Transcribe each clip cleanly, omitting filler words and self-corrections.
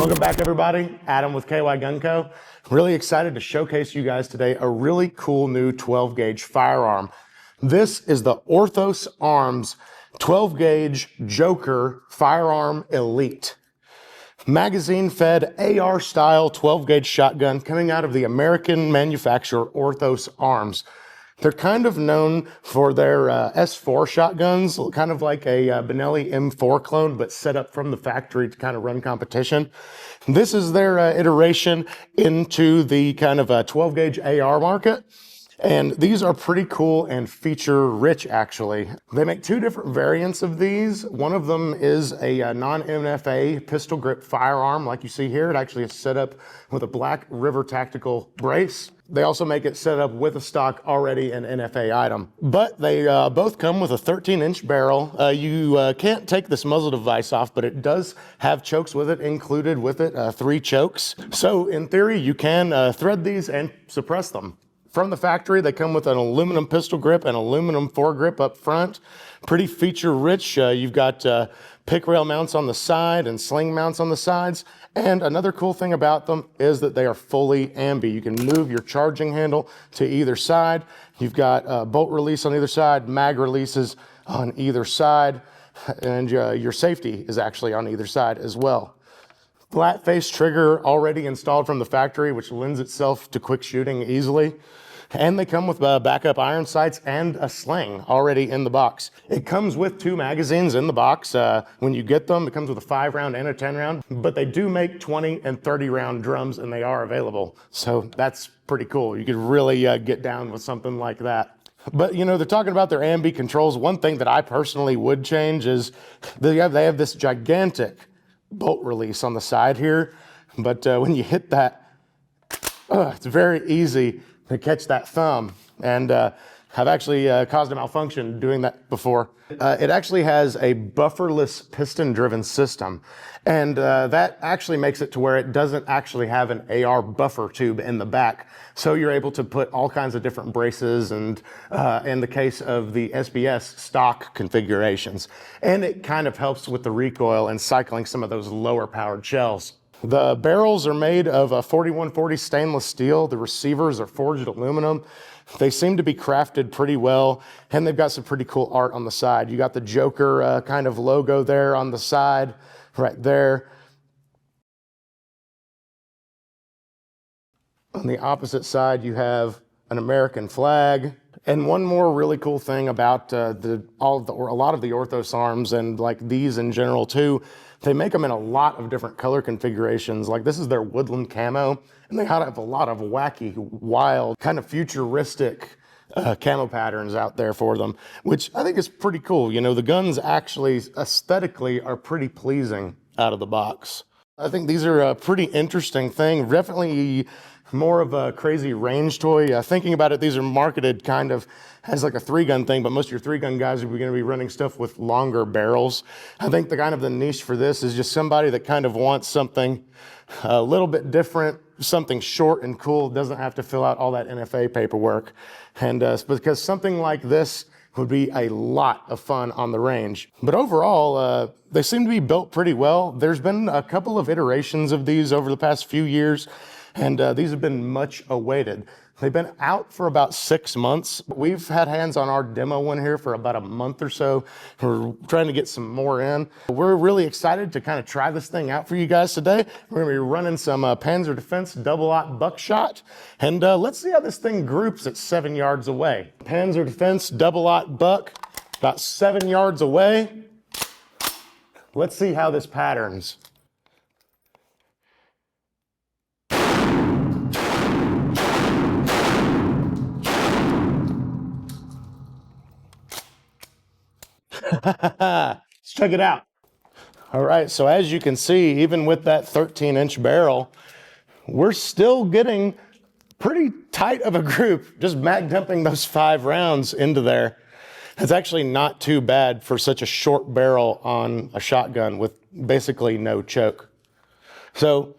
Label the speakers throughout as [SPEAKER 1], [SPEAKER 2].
[SPEAKER 1] Welcome back, everybody. Adam with KY Gun Co. Really excited to showcase you guys today a really cool new 12 gauge firearm. This is the Orthos Arms 12 gauge Joker Firearm Elite. Magazine fed AR style 12 gauge shotgun coming out of the American manufacturer Orthos Arms. They're kind of known for their S4 shotguns, kind of like a Benelli M4 clone, but set up from the factory to kind of run competition. This is their iteration into the kind of 12 gauge AR market. And these are pretty cool and feature rich, actually. They make two different variants of these. One of them is a non-NFA pistol grip firearm, like you see here. It actually is set up with a Black River tactical brace. They also make it set up with a stock already an NFA item. But they both come with a 13-inch barrel. You can't take this muzzle device off, but it does have chokes with it, included with it, 3 chokes. So in theory, you can thread these and suppress them. From the factory, they come with an aluminum pistol grip and aluminum foregrip up front. Pretty feature rich. You've got pick rail mounts on the side and sling mounts on the sides. And another cool thing about them is that they are fully ambi. You can move your charging handle to either side. You've got bolt release on either side, mag releases on either side, and your safety is actually on either side as well. Flat face trigger already installed from the factory, which lends itself to quick shooting easily. And they come with backup iron sights and a sling already in the box. It comes with 2 magazines in the box. When you get them, it comes with a 5-round and a 10-round, but they do make 20 and 30-round drums, and they are available. So that's pretty cool. You could really get down with something like that. But, you know, they're talking about their ambi controls. One thing that I personally would change is they have this gigantic bolt release on the side here, but when you hit that, it's very easy to catch that thumb, and I've actually caused a malfunction doing that before. It actually has a bufferless piston-driven system, and that actually makes it to where it doesn't actually have an AR buffer tube in the back, so you're able to put all kinds of different braces and in the case of the SBS stock configurations, and it kind of helps with the recoil and cycling some of those lower powered shells. The barrels are made of a 4140 stainless steel. The receivers are forged aluminum. They seem to be crafted pretty well, and they've got some pretty cool art on the side. You got the Joker kind of logo there on the side, right there. On the opposite side, you have an American flag. And one more really cool thing about a lot of the Orthos arms, and like these in general too, they make them in a lot of different color configurations. Like this is their woodland camo, and they have a lot of wacky, wild, kind of futuristic camo patterns out there for them, which I think is pretty cool. You know, the guns actually aesthetically are pretty pleasing out of the box. I think these are a pretty interesting thing. Definitely more of a crazy range toy. Thinking about it, these are marketed kind of as like a 3-gun thing, but most of your 3-gun guys are going to be running stuff with longer barrels. I think the niche for this is just somebody that kind of wants something a little bit different, something short and cool, doesn't have to fill out all that NFA paperwork. And because something like this would be a lot of fun on the range. But overall, they seem to be built pretty well. There's been a couple of iterations of these over the past few years, and these have been much awaited. They've been out for about 6 months. We've had hands on our demo one here for about a month or so. We're trying to get some more in. We're really excited to kind of try this thing out for you guys today. We're gonna be running some Panzer Defense double-aught buckshot, and let's see how this thing groups at 7 yards away. Panzer Defense double-aught buck, about 7 yards away. Let's see how this patterns. Let's check it out. All right, so as you can see, even with that 13-inch barrel, we're still getting pretty tight of a group, just mag dumping those 5 rounds into there. It's actually not too bad for such a short barrel on a shotgun with basically no choke. So,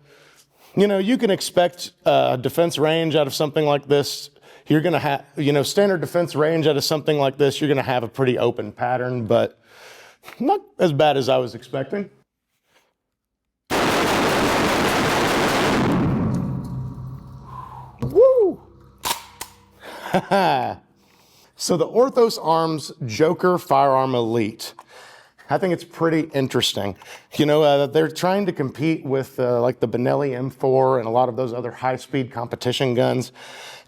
[SPEAKER 1] you know, you can expect a defense range out of something like this. You're going to have, you know, standard defense range out of something like this, you're going to have a pretty open pattern, but not as bad as I was expecting. So the Orthos Arms Joker Firearm Elite. I think it's pretty interesting. You know, they're trying to compete with like the Benelli M4 and a lot of those other high-speed competition guns.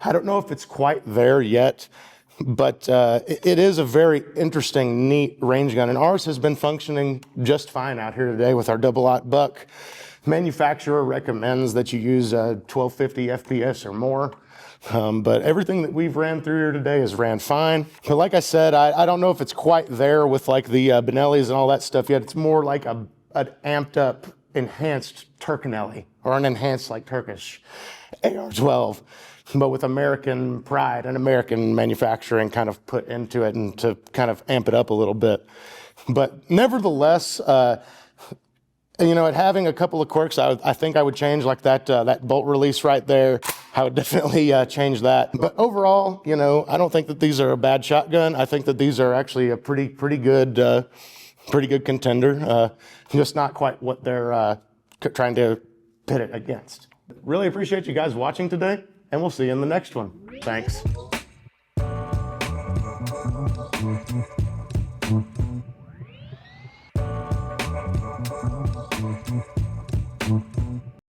[SPEAKER 1] I don't know if it's quite there yet, but it is a very interesting, neat range gun. And ours has been functioning just fine out here today with our double-aught buck. Manufacturer recommends that you use 1250 FPS or more. But everything that we've ran through here today has ran fine. But like I said, I don't know if it's quite there with like the Benellis and all that stuff yet. It's more like an amped up, enhanced Turkinelli, or an enhanced like Turkish AR-12, but with American pride and American manufacturing kind of put into it and to kind of amp it up a little bit. But nevertheless, you know, at having a couple of quirks, I think I would change like that bolt release right there. I would definitely change that. But overall, you know, I don't think that these are a bad shotgun. I think that these are actually a pretty good contender. Just not quite what they're trying to pit it against. Really appreciate you guys watching today, and we'll see you in the next one. Thanks.